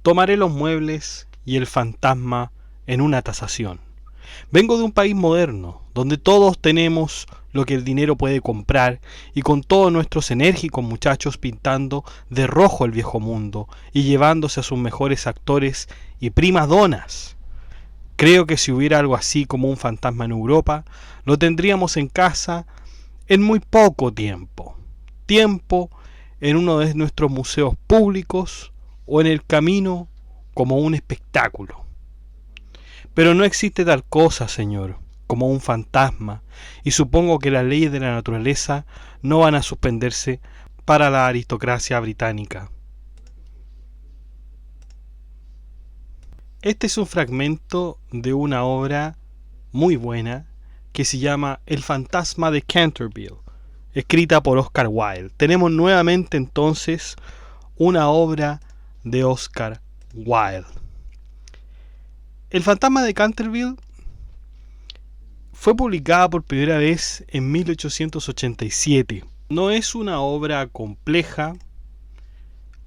Tomaré los muebles y el fantasma en una tasación. Vengo de un país moderno, donde todos tenemos lo que el dinero puede comprar, y con todos nuestros enérgicos muchachos pintando de rojo el viejo mundo y llevándose a sus mejores actores y primas donas. Creo que si hubiera algo así como un fantasma en Europa, lo tendríamos en casa en muy poco tiempo. Tiempo en uno de nuestros museos públicos o en el camino como un espectáculo. Pero no existe tal cosa, señor, como un fantasma, y supongo que las leyes de la naturaleza no van a suspenderse para la aristocracia británica. Este es un fragmento de una obra muy buena que se llama El fantasma de Canterville, escrita por Oscar Wilde. Tenemos nuevamente entonces una obra de Oscar Wilde. El fantasma de Canterville fue publicada por primera vez en 1887. No es una obra compleja,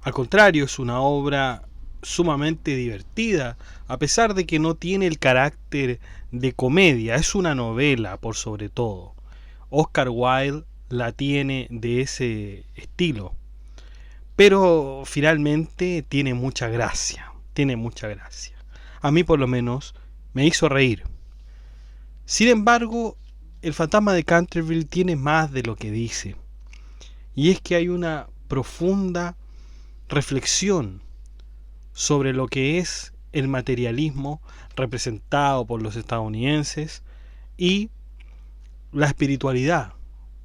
al contrario, es una obra sumamente divertida, a pesar de que no tiene el carácter de comedia. Es una novela por sobre todo. Oscar Wilde la tiene de ese estilo, pero finalmente tiene mucha gracia. A mí por lo menos me hizo reír. Sin embargo, el fantasma de Canterville tiene más de lo que dice, y es que hay una profunda reflexión sobre lo que es el materialismo representado por los estadounidenses y la espiritualidad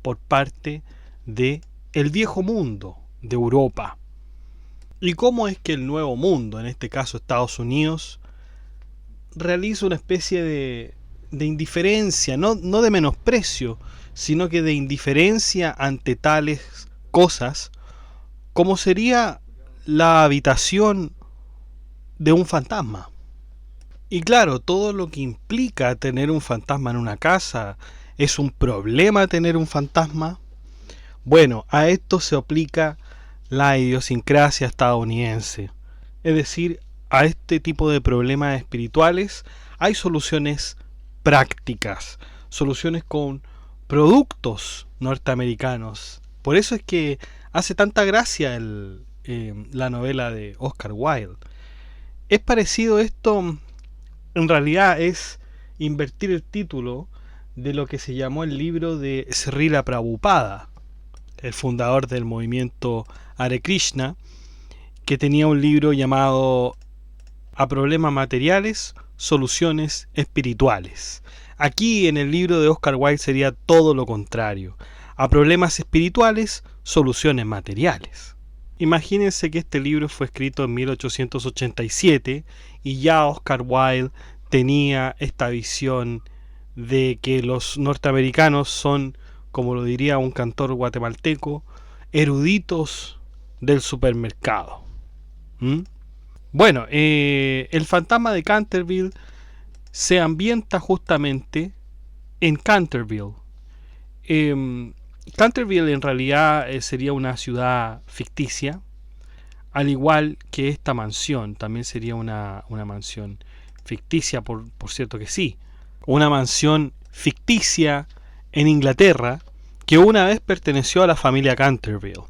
por parte de el viejo mundo de Europa. Y cómo es que el nuevo mundo, en este caso Estados Unidos, realiza una especie de indiferencia, no de menosprecio, sino que de indiferencia ante tales cosas, como sería la habitación de un fantasma. Y claro, todo lo que implica tener un fantasma en una casa, ¿es un problema tener un fantasma? Bueno, a esto se aplica la idiosincrasia estadounidense. Es decir, a este tipo de problemas espirituales hay soluciones prácticas, soluciones con productos norteamericanos. Por eso es que hace tanta gracia la novela de Oscar Wilde. Es parecido esto, en realidad es invertir el título de lo que se llamó el libro de Srila Prabhupada, el fundador del movimiento Hare Krishna, que tenía un libro llamado A problemas materiales, soluciones espirituales. Aquí en el libro de Oscar Wilde sería todo lo contrario. A problemas espirituales, soluciones materiales. Imagínense que este libro fue escrito en 1887 y ya Oscar Wilde tenía esta visión de que los norteamericanos son, como lo diría un cantor guatemalteco, eruditos del supermercado. Bueno, el fantasma de Canterville se ambienta justamente en Canterville. Canterville en realidad sería una ciudad ficticia, al igual que esta mansión, también sería una mansión ficticia, por cierto que sí. Una mansión ficticia en Inglaterra que una vez perteneció a la familia Canterville.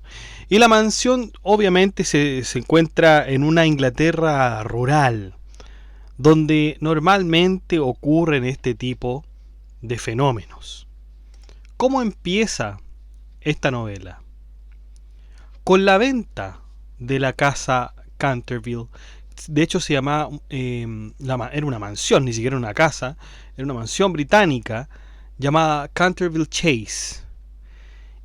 Y la mansión obviamente se encuentra en una Inglaterra rural, donde normalmente ocurren este tipo de fenómenos. ¿Cómo empieza esta novela? Con la venta de la casa Canterville. De hecho se llamaba, era una mansión, ni siquiera una casa, era una mansión británica llamada Canterville Chase.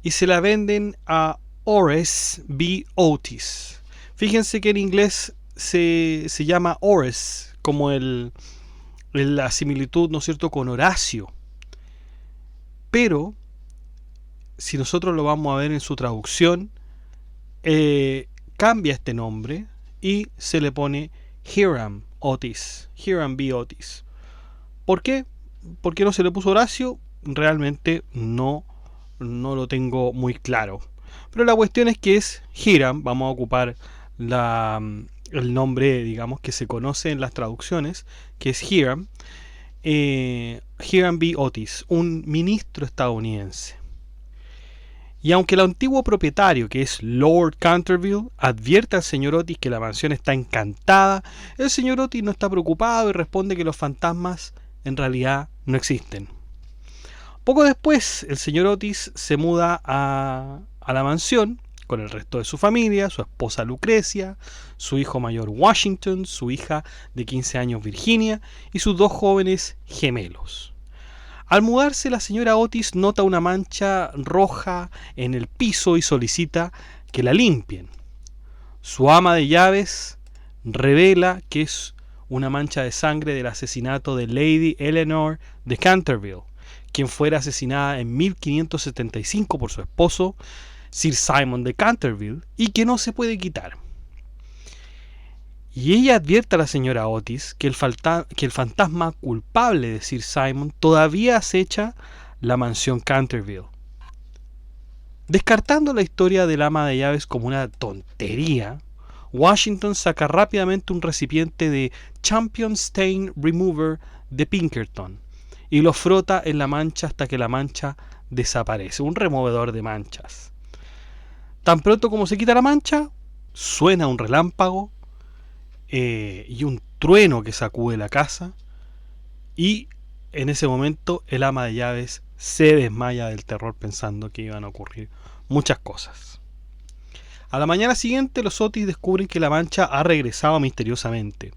Y se la venden a Horace B. Otis. Fíjense que en inglés se llama Horace, como la similitud, ¿no es cierto?, con Horacio. Pero, si nosotros lo vamos a ver en su traducción, cambia este nombre y se le pone Hiram Otis, Hiram B. Otis. ¿Por qué? ¿Por qué no se le puso Horacio? Realmente no lo tengo muy claro. Pero la cuestión es que es Hiram, vamos a ocupar el nombre, digamos, que se conoce en las traducciones, que es Hiram, Hiram B. Otis, un ministro estadounidense. Y aunque el antiguo propietario, que es Lord Canterville, advierte al señor Otis que la mansión está encantada, el señor Otis no está preocupado y responde que los fantasmas en realidad no existen. Poco después, el señor Otis se muda a la mansión con el resto de su familia, su esposa Lucrecia, su hijo mayor Washington, su hija de 15 años Virginia y sus dos jóvenes gemelos. Al mudarse, la señora Otis nota una mancha roja en el piso y solicita que la limpien. Su ama de llaves revela que es una mancha de sangre del asesinato de Lady Eleanor de Canterville, quien fuera asesinada en 1575 por su esposo, Sir Simon de Canterville, y que no se puede quitar. Y ella advierte a la señora Otis que el fantasma culpable de Sir Simon todavía acecha la mansión Canterville. Descartando la historia del ama de llaves como una tontería, Washington saca rápidamente un recipiente de Champion Stain Remover de Pinkerton y lo frota en la mancha hasta que la mancha desaparece, un removedor de manchas. Tan pronto como se quita la mancha, suena un relámpago y un trueno que sacude la casa, y en ese momento el ama de llaves se desmaya del terror pensando que iban a ocurrir muchas cosas. A la mañana siguiente los Otis descubren que la mancha ha regresado misteriosamente.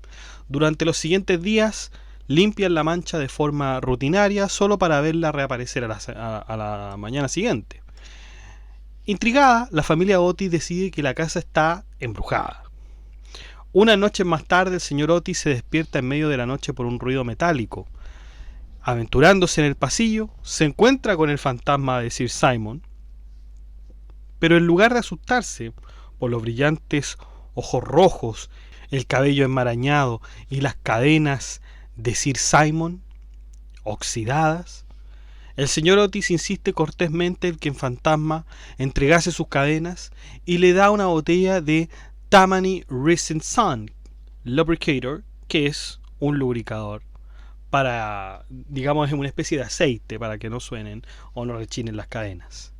Durante los siguientes días limpian la mancha de forma rutinaria solo para verla reaparecer a la mañana siguiente. Intrigada, la familia Otis decide que la casa está embrujada. Unas noches más tarde, el señor Otis se despierta en medio de la noche por un ruido metálico. Aventurándose en el pasillo, se encuentra con el fantasma de Sir Simon, pero en lugar de asustarse por los brillantes ojos rojos, el cabello enmarañado y las cadenas de Sir Simon oxidadas, el señor Otis insiste cortésmente en que el fantasma entregase sus cadenas y le da una botella de Tammany Resin Sun Lubricator, que es un lubricador para, digamos, es una especie de aceite para que no suenen o no rechinen las cadenas.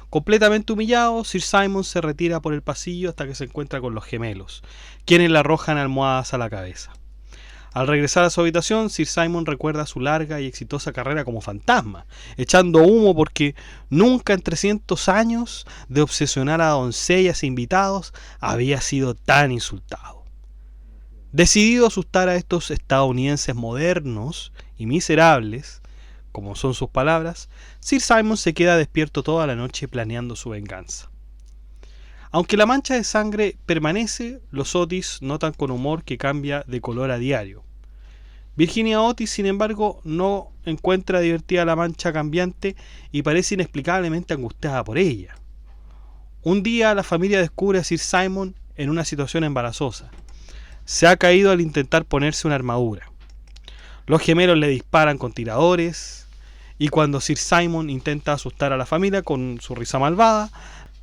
Completamente humillado, Sir Simon se retira por el pasillo hasta que se encuentra con los gemelos, quienes le arrojan almohadas a la cabeza. Al regresar a su habitación, Sir Simon recuerda su larga y exitosa carrera como fantasma, echando humo porque nunca en 300 años de obsesionar a doncellas e invitados había sido tan insultado. Decidido a asustar a estos estadounidenses modernos y miserables, como son sus palabras, Sir Simon se queda despierto toda la noche planeando su venganza. Aunque la mancha de sangre permanece, los Otis notan con humor que cambia de color a diario. Virginia Otis, sin embargo, no encuentra divertida la mancha cambiante y parece inexplicablemente angustiada por ella. Un día la familia descubre a Sir Simon en una situación embarazosa. Se ha caído al intentar ponerse una armadura. Los gemelos le disparan con tiradores y cuando Sir Simon intenta asustar a la familia con su risa malvada,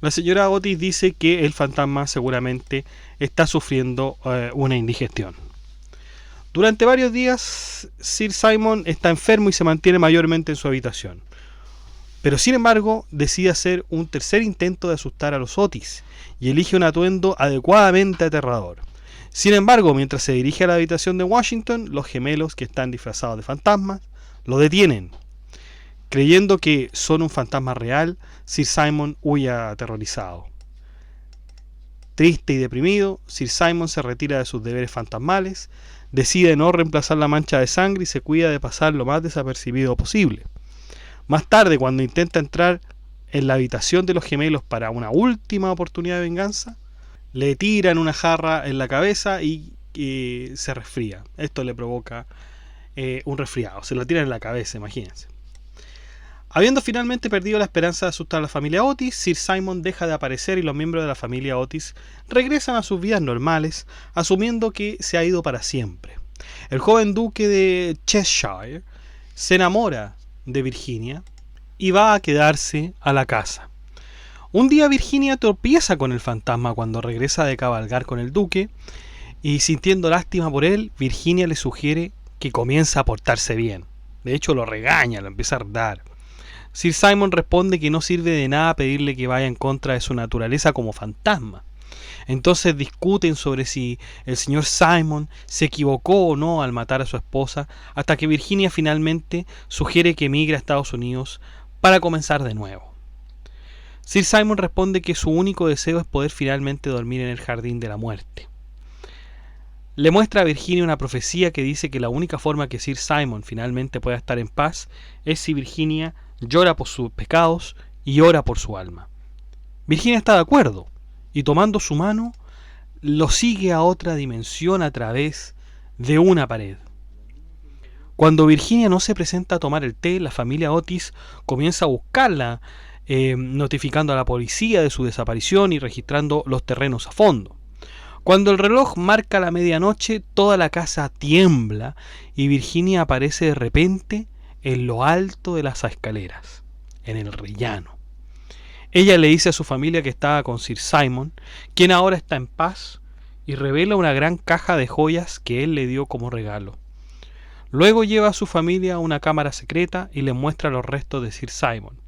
la señora Otis dice que el fantasma seguramente está sufriendo una indigestión. Durante varios días, Sir Simon está enfermo y se mantiene mayormente en su habitación. Pero sin embargo, decide hacer un tercer intento de asustar a los Otis y elige un atuendo adecuadamente aterrador. Sin embargo, mientras se dirige a la habitación de Washington, los gemelos, que están disfrazados de fantasmas, lo detienen. Creyendo que son un fantasma real, Sir Simon huye aterrorizado. Triste y deprimido, Sir Simon se retira de sus deberes fantasmales, decide no reemplazar la mancha de sangre y se cuida de pasar lo más desapercibido posible. Más tarde, cuando intenta entrar en la habitación de los gemelos para una última oportunidad de venganza, le tiran una jarra en la cabeza y se resfría. Esto le provoca un resfriado. Se lo tiran en la cabeza, imagínense. Habiendo finalmente perdido la esperanza de asustar a la familia Otis, Sir Simon deja de aparecer y los miembros de la familia Otis regresan a sus vidas normales, asumiendo que se ha ido para siempre. El joven duque de Cheshire se enamora de Virginia y va a quedarse a la casa. Un día Virginia tropieza con el fantasma cuando regresa de cabalgar con el duque Y sintiendo lástima por él, Virginia le sugiere que comience a portarse bien. De hecho, lo regaña, lo empieza a dar. Sir Simon responde que no sirve de nada pedirle que vaya en contra de su naturaleza como fantasma. Entonces discuten sobre si el señor Simon se equivocó o no al matar a su esposa, hasta que Virginia finalmente sugiere que emigre a Estados Unidos para comenzar de nuevo. Sir Simon responde que su único deseo es poder finalmente dormir en el jardín de la muerte. Le muestra a Virginia una profecía que dice que la única forma que Sir Simon finalmente pueda estar en paz es si Virginia llora por sus pecados y ora por su alma. Virginia está de acuerdo, y tomando su mano, lo sigue a otra dimensión a través de una pared. Cuando Virginia no se presenta a tomar el té, la familia Otis comienza a buscarla, notificando a la policía de su desaparición y registrando los terrenos a fondo. Cuando el reloj marca la medianoche, toda la casa tiembla y Virginia aparece de repente en lo alto de las escaleras, en el rellano. Ella le dice a su familia que estaba con Sir Simon, quien ahora está en paz, y revela una gran caja de joyas que él le dio como regalo. Luego lleva a su familia a una cámara secreta y les muestra los restos de Sir Simon.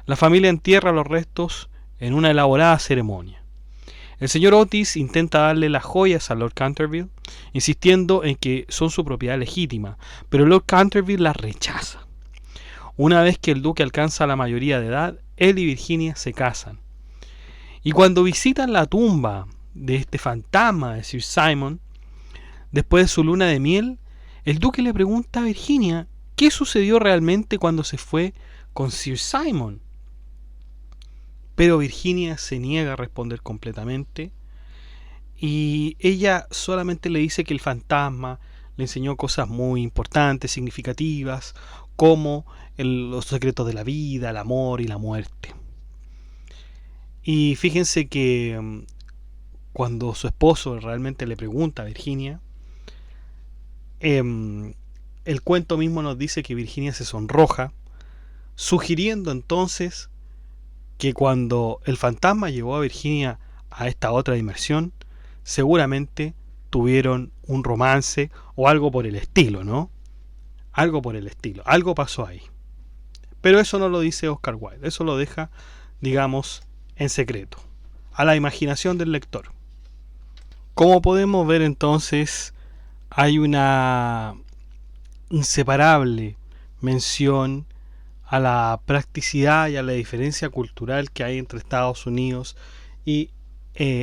La familia entierra los restos en una elaborada ceremonia. El señor Otis intenta darle las joyas a Lord Canterville, insistiendo en que son su propiedad legítima, pero Lord Canterville las rechaza. Una vez que el duque alcanza la mayoría de edad, él y Virginia se casan. Y cuando visitan la tumba de este fantasma de Sir Simon, después de su luna de miel, el duque le pregunta a Virginia qué sucedió realmente cuando se fue con Sir Simon. Pero Virginia se niega a responder completamente, y ella solamente le dice que el fantasma le enseñó cosas muy importantes, significativas, como los secretos de la vida, el amor y la muerte. Y fíjense que cuando su esposo realmente le pregunta a Virginia, el cuento mismo nos dice que Virginia se sonroja, sugiriendo entonces que cuando el fantasma llevó a Virginia a esta otra dimensión, seguramente tuvieron un romance o algo por el estilo, ¿no? Algo por el estilo, algo pasó ahí. Pero eso no lo dice Oscar Wilde, eso lo deja, digamos, en secreto, a la imaginación del lector. Como podemos ver entonces, hay una inseparable mención a la practicidad y a la diferencia cultural que hay entre Estados Unidos e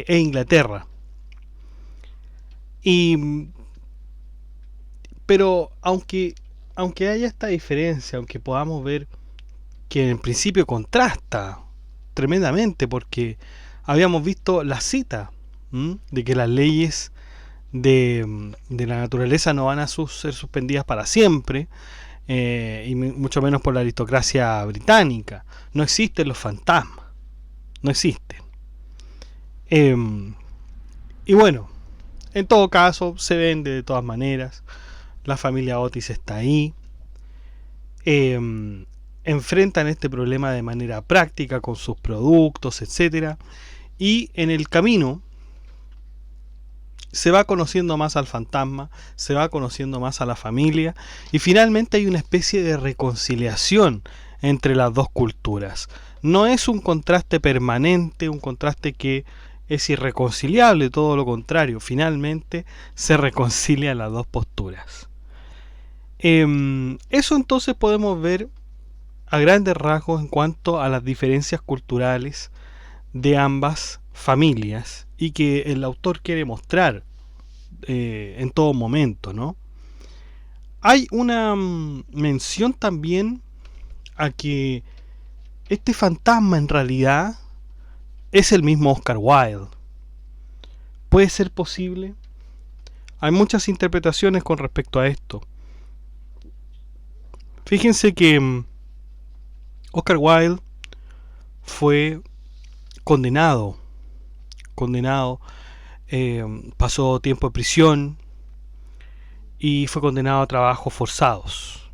Inglaterra. Pero aunque haya esta diferencia, aunque podamos ver que en principio contrasta tremendamente, porque habíamos visto la cita de que las leyes de la naturaleza no van a ser suspendidas para siempre, y mucho menos por la aristocracia británica. No existen los fantasmas, no existen. Y bueno, en todo caso se vende de todas maneras. La familia Otis está ahí. Enfrentan este problema de manera práctica con sus productos, etcétera, y en el camino se va conociendo más al fantasma, se va conociendo más a la familia, y finalmente hay una especie de reconciliación entre las dos culturas. No es un contraste permanente, un contraste que es irreconciliable, todo lo contrario, finalmente se reconcilian las dos posturas. Eso entonces podemos ver a grandes rasgos en cuanto a las diferencias culturales de ambas familias y que el autor quiere mostrar en todo momento, ¿no? Hay una mención también a que este fantasma en realidad es el mismo Oscar Wilde. ¿Puede ser posible? Hay muchas interpretaciones con respecto a esto. Fíjense que Oscar Wilde fue condenado, pasó tiempo en prisión y fue condenado a trabajos forzados.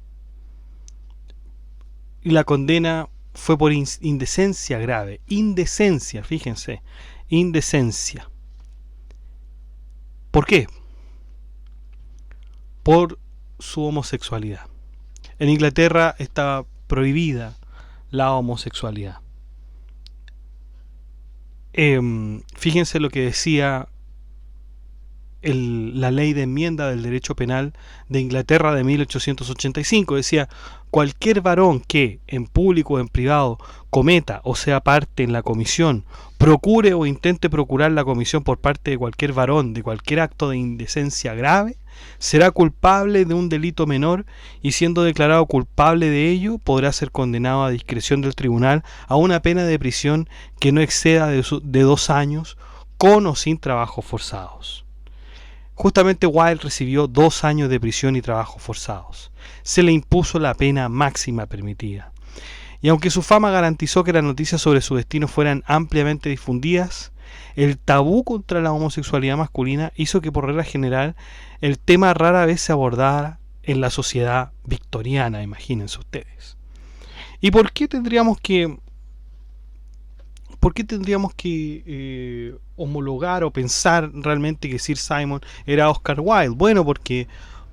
Y la condena fue por indecencia grave. Indecencia, fíjense, indecencia. ¿Por qué? por su homosexualidad. En Inglaterra estaba prohibida la homosexualidad. Fíjense lo que decía la ley de enmienda del derecho penal de Inglaterra de 1885. Decía: cualquier varón que, en público o en privado, cometa o sea parte en la comisión, procure o intente procurar la comisión por parte de cualquier varón de cualquier acto de indecencia grave, será culpable de un delito menor, y siendo declarado culpable de ello, podrá ser condenado a discreción del tribunal a una pena de prisión que no exceda de 2 años, con o sin trabajos forzados. Justamente Wilde recibió 2 años de prisión y trabajos forzados. Se le impuso la pena máxima permitida. Y aunque su fama garantizó que las noticias sobre su destino fueran ampliamente difundidas, el tabú contra la homosexualidad masculina hizo que, por regla general, el tema rara vez se abordara en la sociedad victoriana, imagínense ustedes. ¿Y por qué tendríamos que homologar o pensar realmente que Sir Simon era Oscar Wilde? Bueno, porque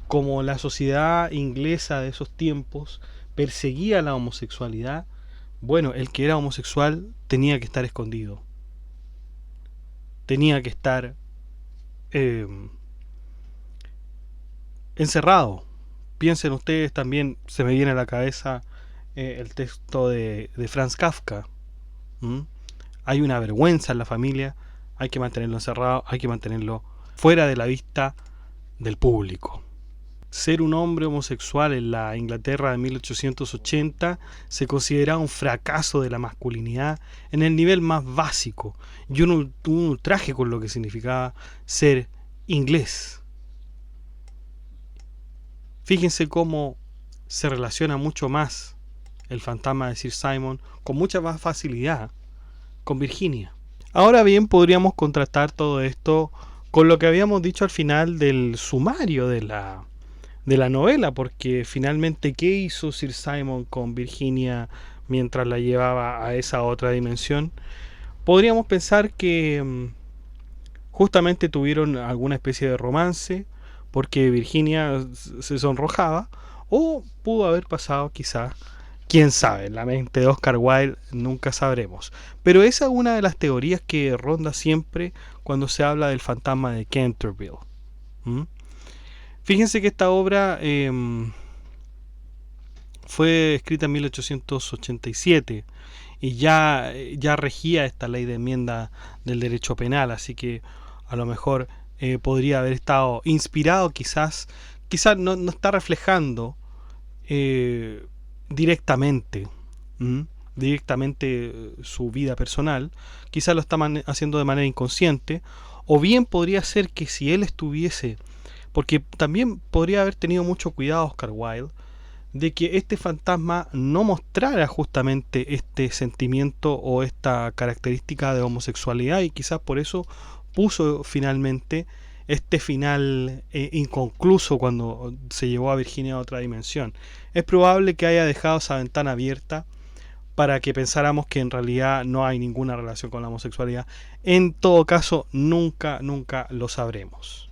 como la sociedad inglesa de esos tiempos perseguía la homosexualidad, bueno, el que era homosexual tenía que estar escondido. Tenía que estar encerrado. Piensen ustedes, también se me viene a la cabeza el texto de Franz Kafka. Hay una vergüenza en la familia, hay que mantenerlo encerrado, hay que mantenerlo fuera de la vista del público. Ser un hombre homosexual en la Inglaterra de 1880 se consideraba un fracaso de la masculinidad en el nivel más básico, y un ultraje con lo que significaba ser inglés. Fíjense cómo se relaciona mucho más el fantasma de Sir Simon, con mucha más facilidad, con Virginia. Ahora bien, podríamos contrastar todo esto con lo que habíamos dicho al final del sumario de la novela, porque finalmente, ¿qué hizo Sir Simon con Virginia mientras la llevaba a esa otra dimensión? Podríamos pensar que justamente tuvieron alguna especie de romance, porque Virginia se sonrojaba, o pudo haber pasado quizás, quién sabe, en la mente de Oscar Wilde nunca sabremos. Pero esa es una de las teorías que ronda siempre cuando se habla del fantasma de Canterville. Fíjense que esta obra fue escrita en 1887 y ya regía esta ley de enmienda del derecho penal, así que a lo mejor podría haber estado inspirado, quizás no está reflejando directamente su vida personal, quizás lo está haciendo de manera inconsciente, o bien podría ser que si él estuviese, porque también podría haber tenido mucho cuidado Oscar Wilde de que este fantasma no mostrara justamente este sentimiento o esta característica de homosexualidad, y quizás por eso puso finalmente este final inconcluso cuando se llevó a Virginia a otra dimensión. Es probable que haya dejado esa ventana abierta para que pensáramos que en realidad no hay ninguna relación con la homosexualidad. En todo caso, nunca lo sabremos.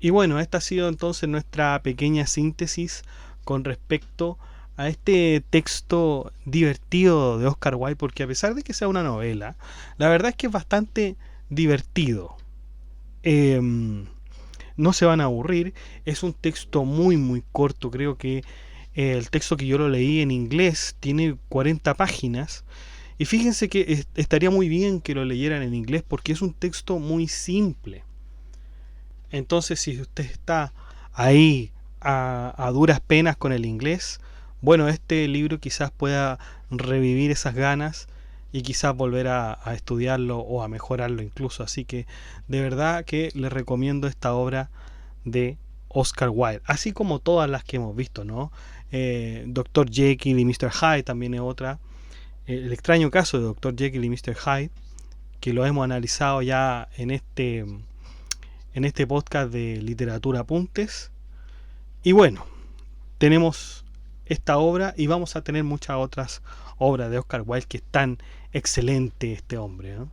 Y bueno, esta ha sido entonces nuestra pequeña síntesis con respecto a este texto divertido de Oscar Wilde, porque a pesar de que sea una novela, la verdad es que es bastante divertido. No se van a aburrir. Es un texto muy corto. Creo que el texto que yo lo leí en inglés tiene 40 páginas. Y fíjense que estaría muy bien que lo leyeran en inglés, porque es un texto muy simple. Entonces, si usted está ahí a duras penas con el inglés, bueno, este libro quizás pueda revivir esas ganas y quizás volver a estudiarlo o a mejorarlo incluso. Así que de verdad que les recomiendo esta obra de Oscar Wilde, así como todas las que hemos visto, ¿no? Dr. Jekyll y Mr. Hyde también es otra. El extraño caso de Dr. Jekyll y Mr. Hyde, que lo hemos analizado ya en este podcast de Literatura Apuntes. Y bueno, tenemos esta obra y vamos a tener muchas otras obras de Oscar Wilde, que es tan excelente este hombre, ¿no?